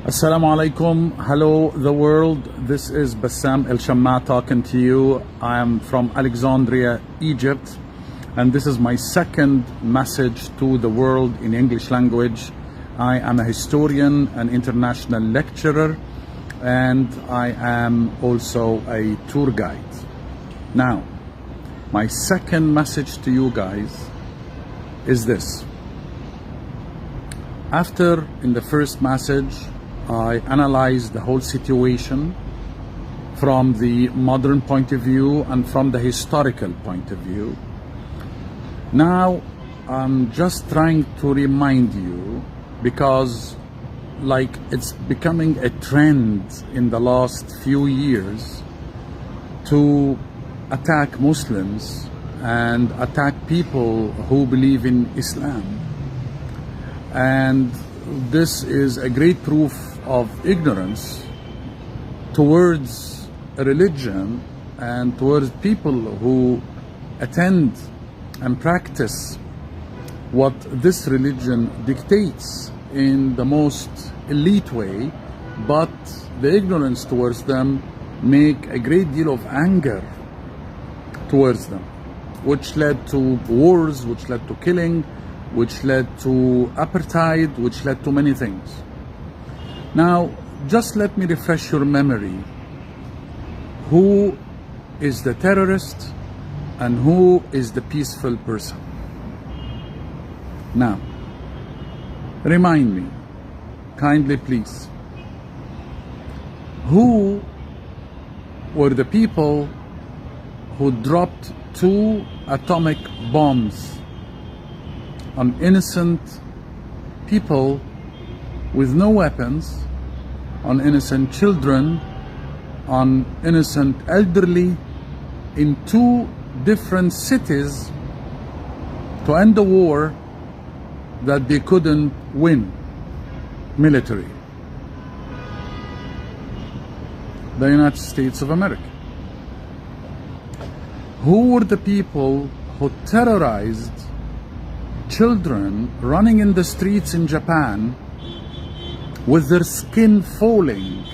Assalamu alaikum. Hello, the world. This is Bassam El Shammaa talking to you. I am from Alexandria, Egypt, and this is my second message to the world in English language. I am a historian, an international lecturer, and I am also a tour guide. Now, my second message to you guys is this. After, in the first message, I analyzed the whole situation from the modern point of view and from the historical point of view. Now I'm just trying to remind you, because like it's becoming a trend in the last few years to attack Muslims and attack people who believe in Islam. And this is a great proof of ignorance towards a religion and towards people who attend and practice what this religion dictates in the most elite way, but the ignorance towards them make a great deal of anger towards them, which led to wars, which led to killing, which led to apartheid, which led to many things. Now, just let me refresh your memory. Who is the terrorist and who is the peaceful person? Now, remind me, kindly please. Who were the people who dropped 2 atomic bombs on innocent people with no weapons, on innocent children, on innocent elderly, in 2 different cities to end a war that they couldn't win militarily? The United States of America. Who were the people who terrorized children running in the streets in Japan with their skin falling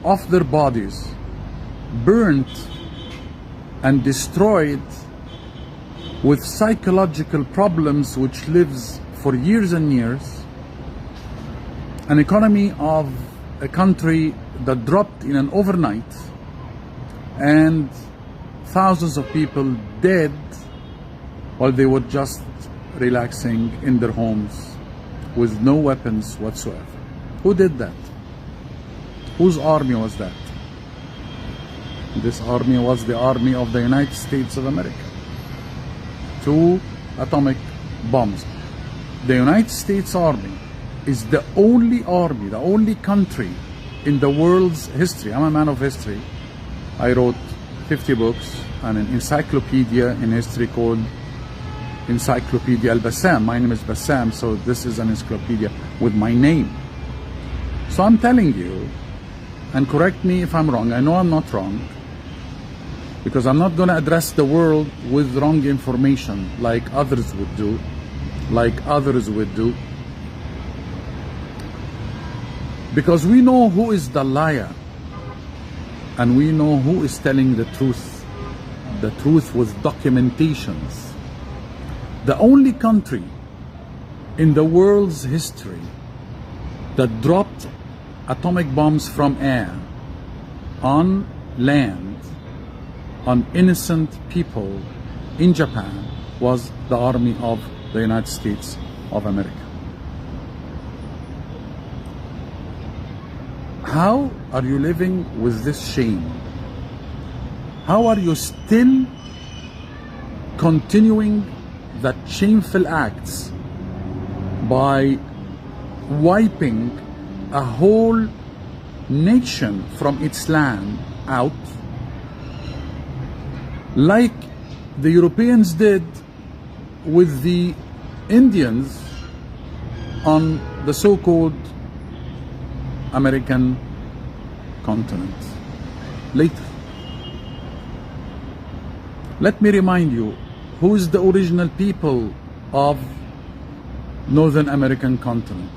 off their bodies, burnt and destroyed, with psychological problems which lives for years and years, an economy of a country that dropped in an overnight, and thousands of people dead while they were just relaxing in their homes with no weapons whatsoever? Who did that? Whose army was that? This army was the army of the United States of America. 2 atomic bombs. The United States Army is the only army, the only country in the world's history. I'm a man of history. I wrote 50 books and an encyclopedia in history called Encyclopedia Al-Bassam. My name is Bassam, so this is an encyclopedia with my name. So I'm telling you, and correct me if I'm wrong, I know I'm not wrong, because I'm not going to address the world with wrong information like others would do, because we know who is the liar and we know who is telling the truth with documentations. The only country in the world's history that dropped atomic bombs from air on land on innocent people in Japan was the army of the United States of America. How are you living with this shame? How are you still continuing that shameful acts by wiping a whole nation from its land out, like the Europeans did with the Indians on the so-called American continent later? Let me remind you, who is the original people of Northern American continent?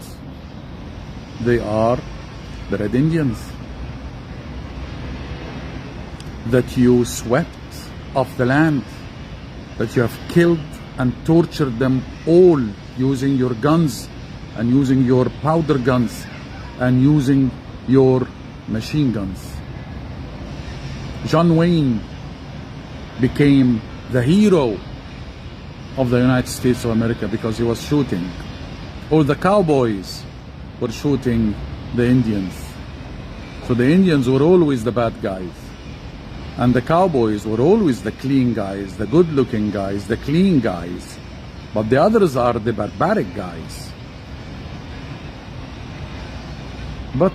They are the Red Indians, that you swept off the land, that you have killed and tortured them all using your guns and using your powder guns and using your machine guns. John Wayne became the hero of the United States of America because he was shooting. All the cowboys were shooting the Indians. So the Indians were always the bad guys. And the cowboys were always the clean guys, the good-looking guys, the clean guys. But the others are the barbaric guys. But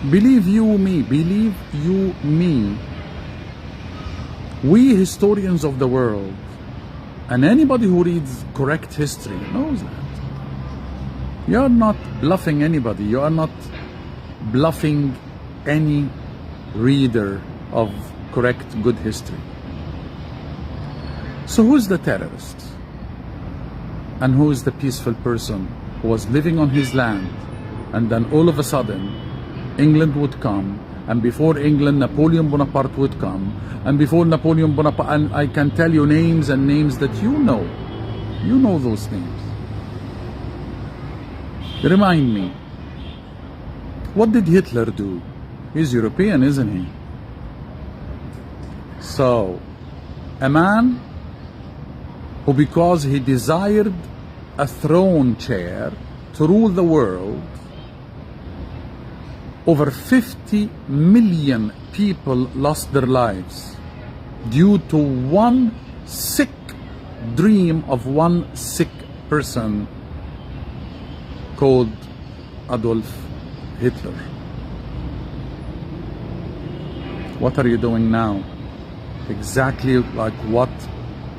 believe you me, we historians of the world, and anybody who reads correct history knows that. You are not bluffing anybody. You are not bluffing any reader of correct, good history. So who's the terrorist? And who is the peaceful person who was living on his land, and then all of a sudden England would come, and before England Napoleon Bonaparte would come, and before Napoleon Bonaparte, and I can tell you names and names that you know those names. Remind me, what did Hitler do? He's European, isn't he? So, a man who, because he desired a throne chair to rule the world, over 50 million people lost their lives due to one sick dream of one sick person called Adolf Hitler. What are you doing now? Exactly like what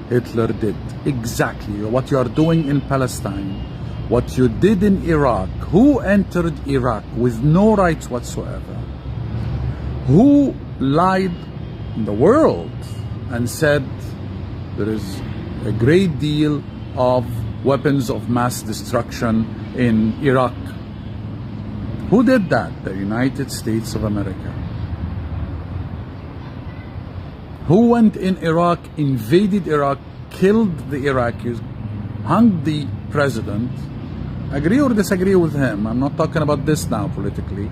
Hitler did. Exactly what you are doing in Palestine, what you did in Iraq. Who entered Iraq with no rights whatsoever? Who lied in the world and said there is a great deal of weapons of mass destruction in Iraq? Who did that? The United States of America. Who went in Iraq, invaded Iraq, killed the Iraqis, hung the president? Agree or disagree with him? I'm not talking about this now politically.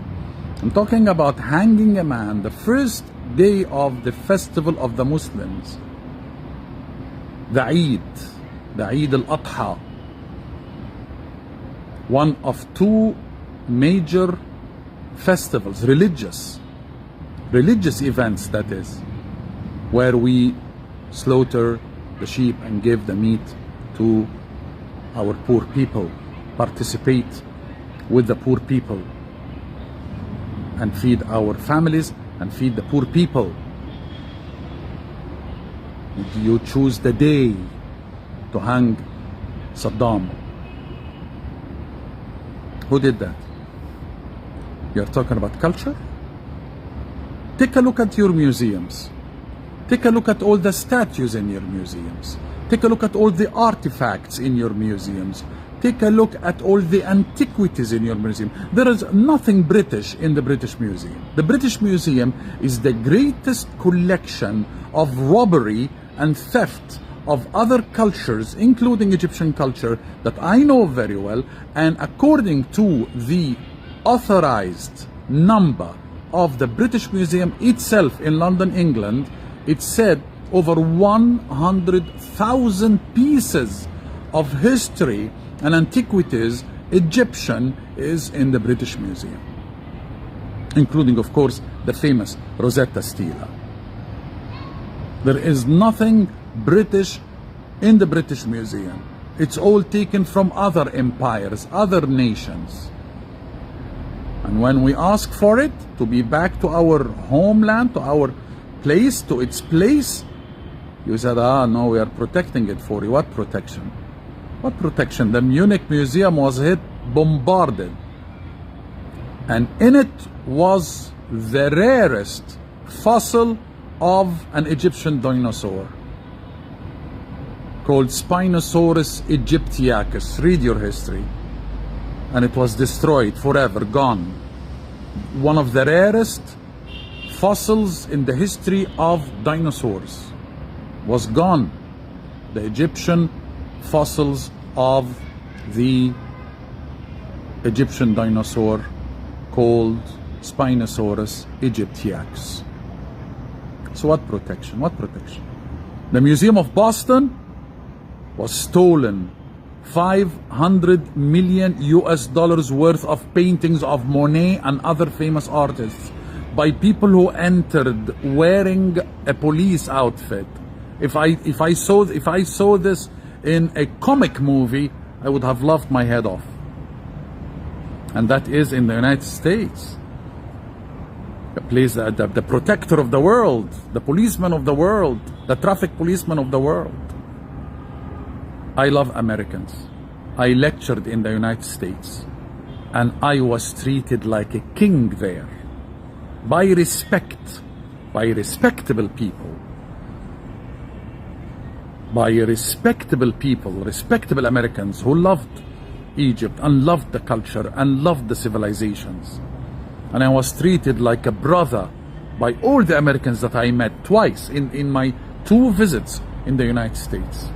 I'm talking about hanging a man the first day of the festival of the Muslims, the Eid al-Adha, one of two major festivals, religious events, that is, where we slaughter the sheep and give the meat to our poor people, participate with the poor people, and feed our families and feed the poor people. You choose the day to hang Saddam. Who did that? You're talking about culture? Take a look at your museums. Take a look at all the statues in your museums. Take a look at all the artifacts in your museums. Take a look at all the antiquities in your museum. There is nothing British in the British Museum. The British Museum is the greatest collection of robbery and theft of other cultures, including Egyptian culture, that I know very well. And according to the authorized number of the British Museum itself in London, England, it said over 100,000 pieces of history and antiquities Egyptian is in the British Museum, including, of course, the famous Rosetta Stela. There is nothing British in the British Museum. It's all taken from other empires, other nations. And when we ask for it to be back to our homeland, to our place, to its place, you said, no, we are protecting it for you. What protection? What protection? The Munich Museum was bombarded. And in it was the rarest fossil of an Egyptian dinosaur called Spinosaurus aegyptiacus. Read your history. And it was destroyed, forever gone. one of the rarest fossils in the history of dinosaurs was gone. The Egyptian fossils of the Egyptian dinosaur called Spinosaurus aegyptiacus. So what protection? What protection? The Museum of Boston was stolen. 500 million US dollars worth of paintings of Monet and other famous artists by people who entered wearing a police outfit. If I saw this in a comic movie, I would have laughed my head off. And that is in the United States. The place, the protector of the world, the policeman of the world, the traffic policeman of the world. I love Americans. I lectured in the United States and I was treated like a king there by respect, by respectable people. By respectable people, respectable Americans who loved Egypt and loved the culture and loved the civilizations. And I was treated like a brother by all the Americans that I met twice in my 2 visits in the United States.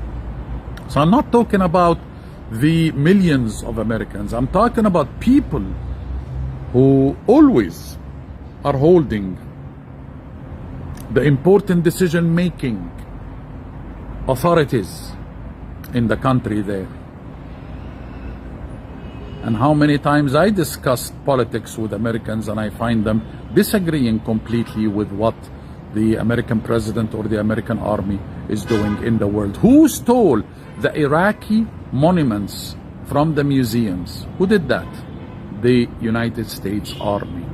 So I'm not talking about the millions of Americans. I'm talking about people who always are holding the important decision-making authorities in the country there. And how many times I discussed politics with Americans and I find them disagreeing completely with what the American president or the American army is doing in the world. Who stole the Iraqi monuments from the museums? Who did that? The United States Army.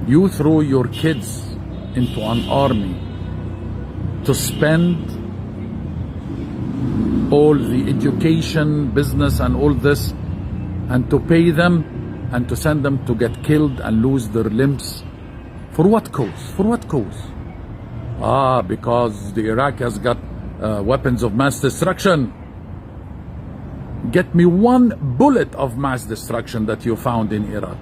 You throw your kids into an army to spend all the education, business and all this, and to pay them and to send them to get killed and lose their limbs. For what cause? For what cause? Because the Iraq has got weapons of mass destruction. Get me one bullet of mass destruction that you found in Iraq.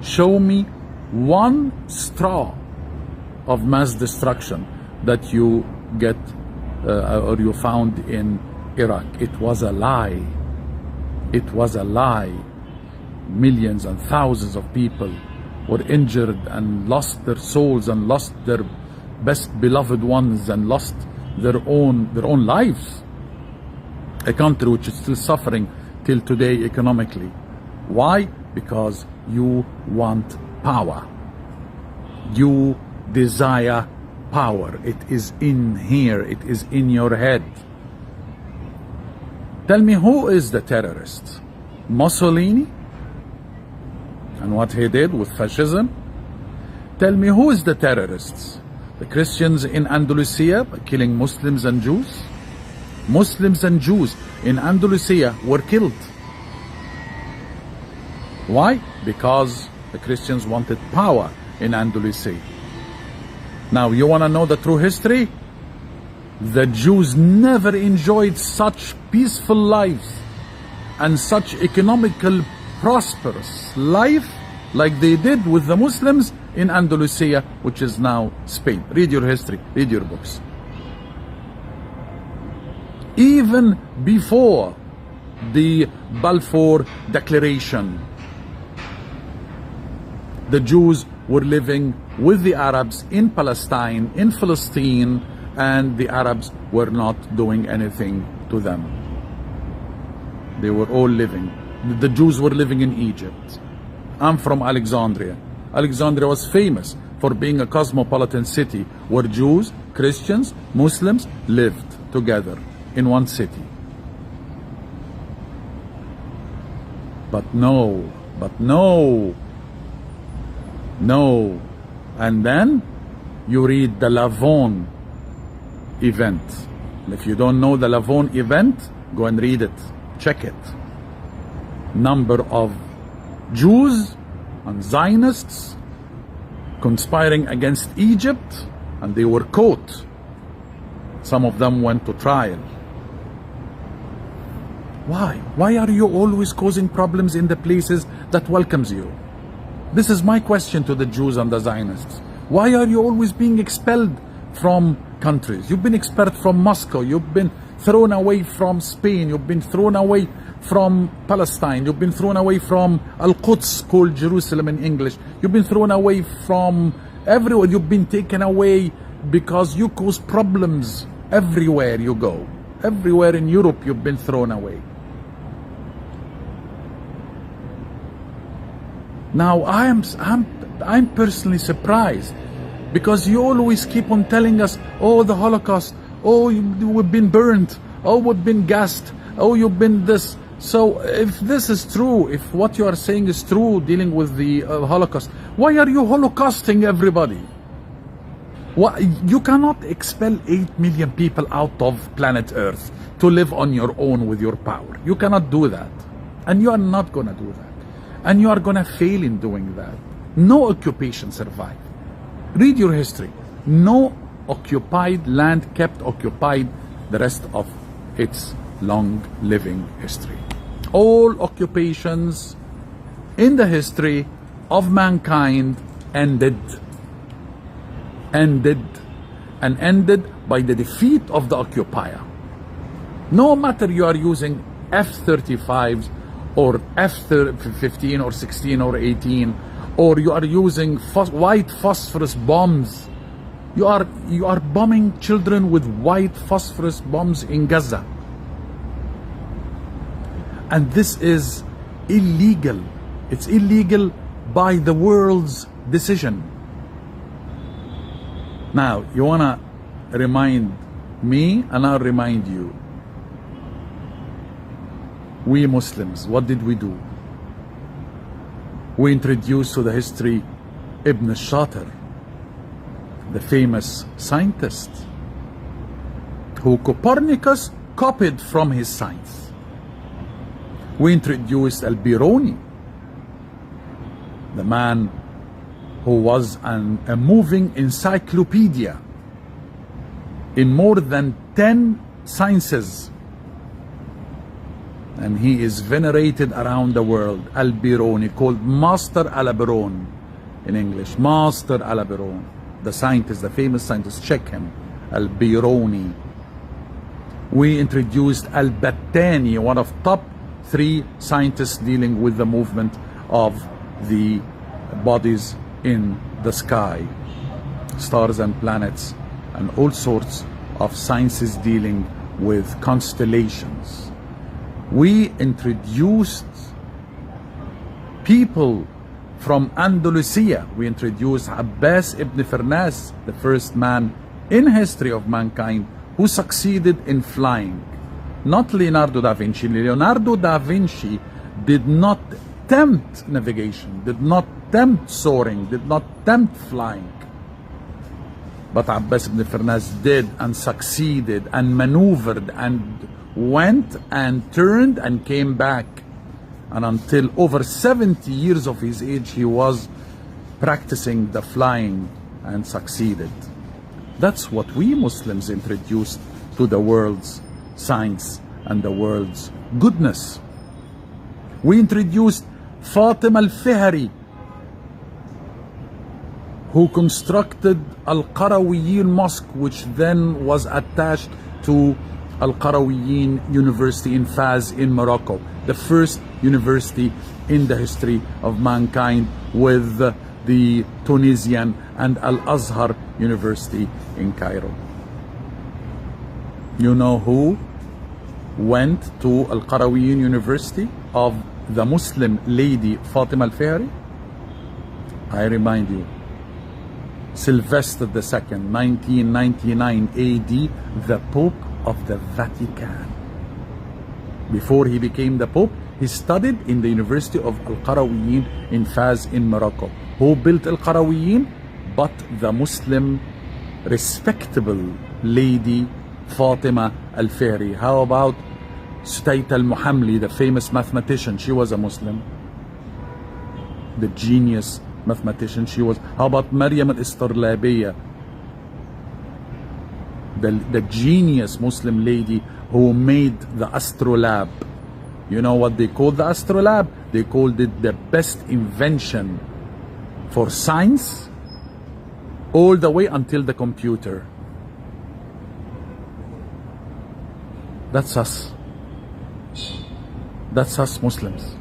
Show me one straw of mass destruction that you get or you found in Iraq. It was a lie. It was a lie. Millions and thousands of people were injured and lost their souls and lost their best beloved ones and lost their own lives. A country which is still suffering till today economically. Why? Because you want power. You desire power. It is in here. It is in your head. Tell me, who is the terrorist? Mussolini? And what he did with fascism? Tell me, who is the terrorists? The Christians in Andalusia killing Muslims and Jews? Muslims and Jews in Andalusia were killed. Why? Because the Christians wanted power in Andalusia. Now, you want to know the true history? The Jews never enjoyed such peaceful lives and such economical prosperous life like they did with the Muslims in Andalusia, which is now Spain. Read your history, read your books. Even before the Balfour Declaration, the Jews were living with the Arabs in Palestine, in Palestine, and the Arabs were not doing anything to them. They were all living. The Jews were living in Egypt. I'm from Alexandria. Alexandria was famous for being a cosmopolitan city where Jews, Christians, Muslims lived together in one city. But no. And then you read the Lavon event. If you don't know the Lavon event, go and read it. Check it. Number of Jews and Zionists conspiring against Egypt, and they were caught. Some of them went to trial. Why? Why are you always causing problems in the places that welcomes you? This is my question to the Jews and the Zionists. Why are you always being expelled from countries? You've been expelled from Moscow. You've been thrown away from Spain. You've been thrown away from Palestine. You've been thrown away from Al-Quds, called Jerusalem in English. You've been thrown away from everywhere. You've been taken away because you cause problems everywhere you go. Everywhere in Europe you've been thrown away. Now I'm personally surprised, because you always keep on telling us, oh, the Holocaust, oh, we've been burned, oh, we've been gassed, oh, you've been this. So if this is true, if what you are saying is true, dealing with the Holocaust, why are you holocausting everybody? You cannot expel 8 million people out of planet Earth to live on your own with your power. You cannot do that. And you are not going to do that. And you are going to fail in doing that. No occupation survived. Read your history. No occupied land kept occupied the rest of its long living history. All occupations in the history of mankind ended by the defeat of the occupier. No matter you are using F-35s or F-15 or 16 or 18, or you are using white phosphorus bombs. You are bombing children with white phosphorus bombs in Gaza. And this is illegal. It's illegal by the world's decision. Now, you wanna remind me, and I'll remind you. We Muslims, what did we do? We introduced to the history Ibn al-Shatir, the famous scientist, who Copernicus copied from his science. We introduced Al-Biruni, the man who was a moving encyclopedia in more than 10 sciences. And he is venerated around the world. Al-Biruni, called Master Al-Birun in English. Master Al-Birun, the scientist, the famous scientist. Check him. Al-Biruni. We introduced Al-Battani, one of top 3 scientists dealing with the movement of the bodies in the sky, stars and planets, and all sorts of sciences dealing with constellations. We introduced people from Andalusia. We introduced Abbas ibn Firnas, the first man in history of mankind who succeeded in flying. Not Leonardo da Vinci. Leonardo da Vinci did not tempt navigation, did not tempt soaring, did not tempt flying. But Abbas ibn Firnas did, and succeeded and maneuvered and went and turned and came back. And until over 70 years of his age, he was practicing the flying and succeeded. That's what we Muslims introduced to the world's science and the world's goodness. We introduced Fatima al-Fihri, who constructed Al-Qarawiyyin Mosque, which then was attached to Al-Qarawiyyin University in Fez in Morocco, the first university in the history of mankind, with the Tunisian and Al-Azhar University in Cairo. You know who went to Al-Qarawiyyin University of the Muslim lady Fatima al-Fihri? I remind you, Sylvester II, 1999 AD, the Pope of the Vatican. Before he became the Pope, he studied in the University of Al-Qarawiyyin in Fez in Morocco. Who built Al-Qarawiyyin? But the Muslim respectable lady Fatima al-Fihri. How about Sutayt al-Muhamli, the famous mathematician? She was a Muslim. The genius mathematician she was. How about Maryam al-Istarlabiyya, the genius Muslim lady who made the astrolabe, You know what they called the astrolabe? They called it the best invention for science all the way until the computer. That's us. That's us Muslims.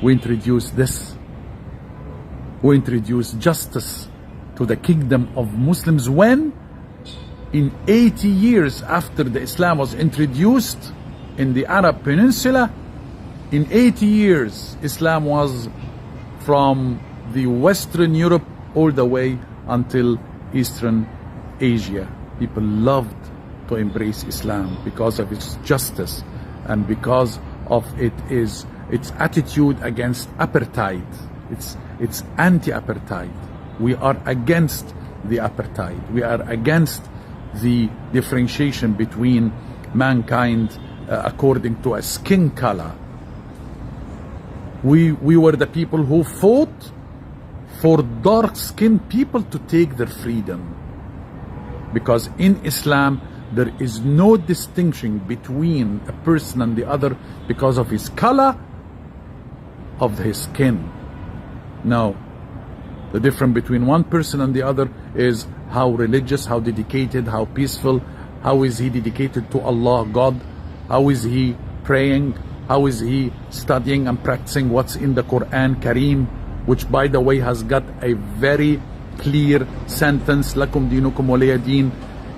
We introduced this. We introduced justice to the kingdom of Muslims when? In 80 years after the Islam was introduced in the Arab Peninsula, in 80 years, Islam was from the Western Europe all the way until Eastern Asia. People loved to embrace Islam because of its justice and because of its attitude against apartheid. It's anti-apartheid. We are against the apartheid. We are against the differentiation between mankind according to a skin color. We were the people who fought for dark-skinned people to take their freedom. Because in Islam, there is no distinction between a person and the other because of his color of his skin. No. The difference between one person and the other is how religious, how dedicated, how peaceful, how is he dedicated to Allah, God, how is he praying, how is he studying and practicing what's in the Quran Kareem, which by the way has got a very clear sentence, lakum dinukum waliya din.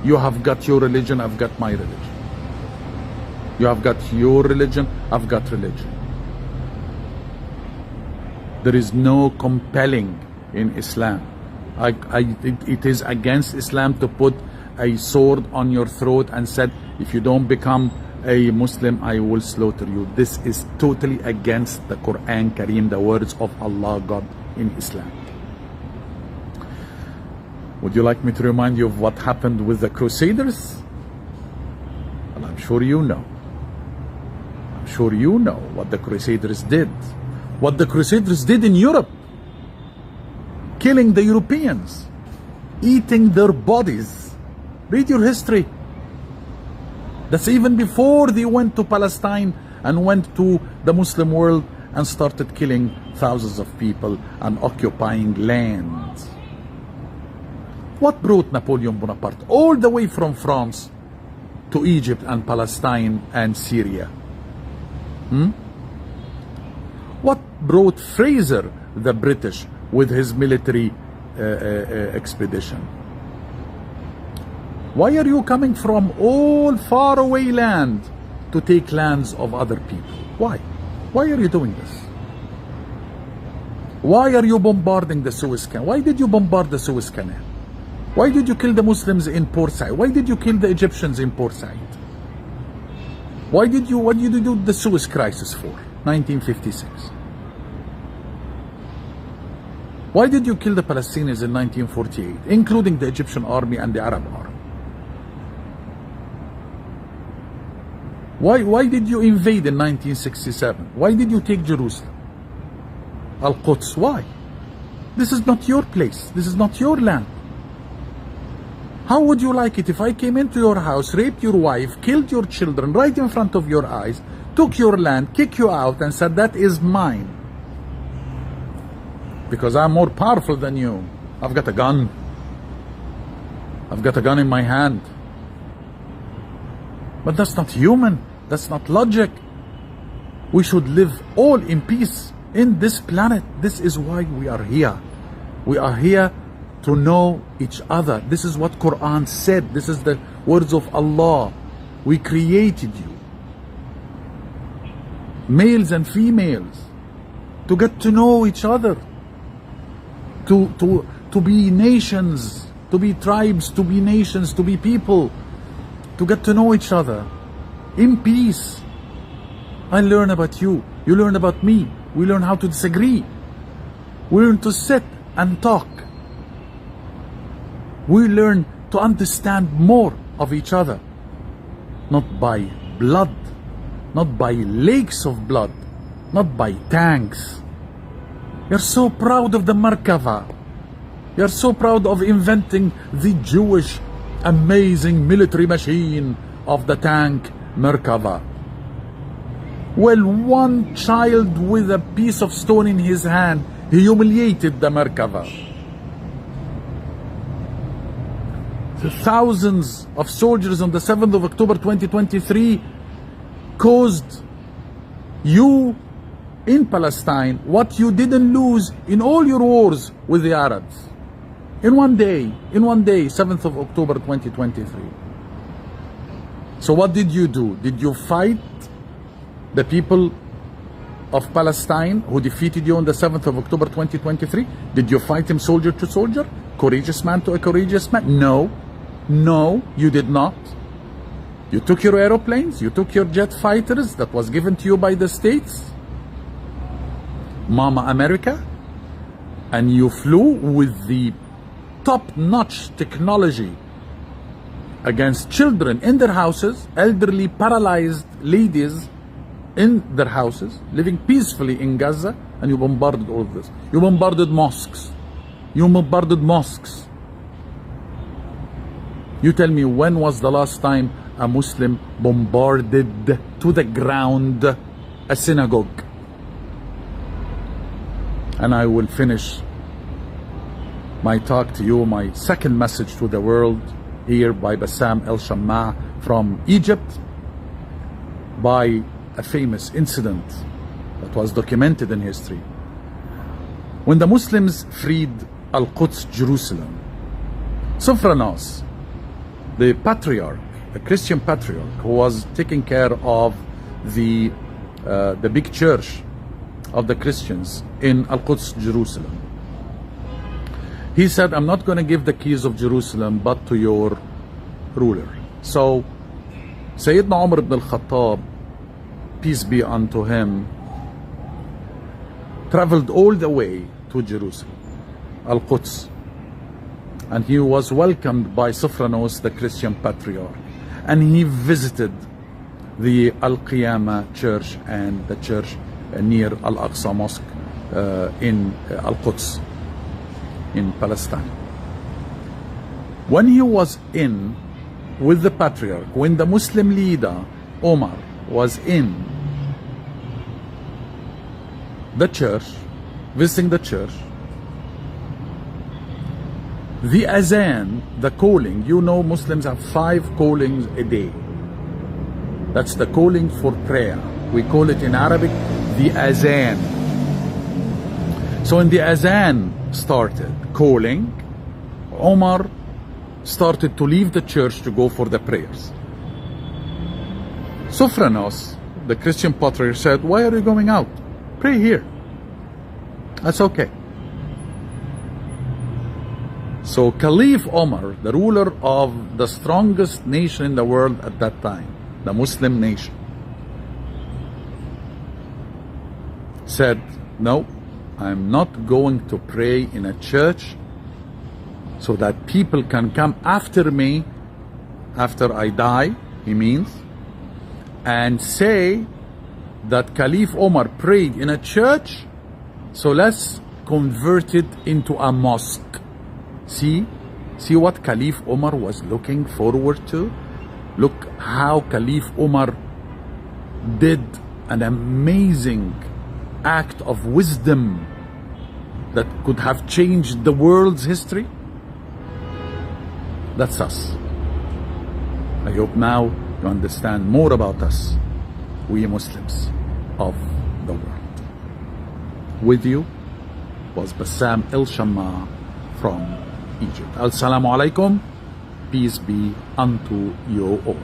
You have got your religion, I've got my religion. You have got your religion, I've got religion. There is no compelling in Islam. It is against Islam to put a sword on your throat and said, if you don't become a Muslim, I will slaughter you. This is totally against the Quran Kareem, the words of Allah, God in Islam. Would you like me to remind you of what happened with the Crusaders? Well, I'm sure you know. I'm sure you know what the Crusaders did. What the Crusaders did in Europe. Killing the Europeans. Eating their bodies. Read your history. That's even before they went to Palestine and went to the Muslim world and started killing thousands of people and occupying lands. What brought Napoleon Bonaparte all the way from France to Egypt and Palestine and Syria? What brought Fraser, the British, with his military expedition? Why are you coming from all far away land to take lands of other people? Why? Why are you doing this? Why are you bombarding the Suez Canal? Why did you bombard the Suez Canal? Why did you kill the Muslims in Port Said? Why did you kill the Egyptians in Port Said? What did you do the Suez Crisis for? 1956. Why did you kill the Palestinians in 1948, including the Egyptian army and the Arab army? Why did you invade in 1967? Why did you take Jerusalem? Al-Quds, why? This is not your place. This is not your land. How would you like it if I came into your house, raped your wife, killed your children right in front of your eyes, took your land, kicked you out and said that is mine? Because I'm more powerful than you. I've got a gun. I've got a gun in my hand. But that's not human. That's not logic. We should live all in peace in this planet. This is why we are here. We are here to know each other. This is what Quran said. This is the words of Allah. We created you, males and females, to get to know each other, to be nations, to be tribes, to be nations, to be people, to get to know each other in peace. I learn about you, you learn about me, we learn how to disagree, we learn to sit and talk, we learn to understand more of each other, not by blood, not by lakes of blood, not by tanks. You're so proud of the Merkava. You're so proud of inventing the Jewish amazing military machine of the tank Merkava. Well, one child with a piece of stone in his hand, he humiliated the Merkava. The thousands of soldiers on the 7th of October 2023 caused you in Palestine what you didn't lose in all your wars with the Arabs. In one day, 7th of October 2023. So what did you do? Did you fight the people of Palestine who defeated you on the 7th of October 2023? Did you fight him soldier to soldier? Courageous man to a courageous man? No. No, you did not. You took your aeroplanes, you took your jet fighters that was given to you by the States, Mama America, and you flew with the top-notch technology against children in their houses, elderly, paralyzed ladies in their houses, living peacefully in Gaza, and you bombarded all of this. You bombarded mosques. You bombarded mosques. You tell me, when was the last time a Muslim bombarded to the ground a synagogue? And I will finish my talk to you, my second message to the world, here by Bassam El Shammaa from Egypt, by a famous incident that was documented in history. When the Muslims freed Al-Quds, Jerusalem, Sophronos, the patriarch, the Christian patriarch who was taking care of the big church of the Christians in Al-Quds, Jerusalem, he said, I'm not going to give the keys of Jerusalem but to your ruler. So Sayyidina Umar ibn al-Khattab, peace be unto him, traveled all the way to Jerusalem, Al-Quds, and he was welcomed by Sophronos, the Christian patriarch, and he visited the Al-Qiyamah church and the church near Al-Aqsa Mosque in Al-Quds in Palestine. When he was in with the patriarch, when the Muslim leader Omar was in the church, visiting the church, the azan, the calling, you know Muslims have 5 callings a day. That's the calling for prayer. We call it in Arabic the azan. So when the azan started calling, Omar started to leave the church to go for the prayers. Sophronos, the Christian patriarch, said, why are you going out? Pray here. That's okay. So Caliph Omar, the ruler of the strongest nation in the world at that time, the Muslim nation, said, no, I'm not going to pray in a church so that people can come after me, after I die, he means, and say that Caliph Omar prayed in a church, so let's convert it into a mosque. See what Caliph Omar was looking forward to? Look how Caliph Omar did an amazing act of wisdom that could have changed the world's history. That's us. I hope now you understand more about us, we Muslims of the world. With you was Bassam El Shammaa from Egypt. Assalamu alaikum. Peace be unto you all.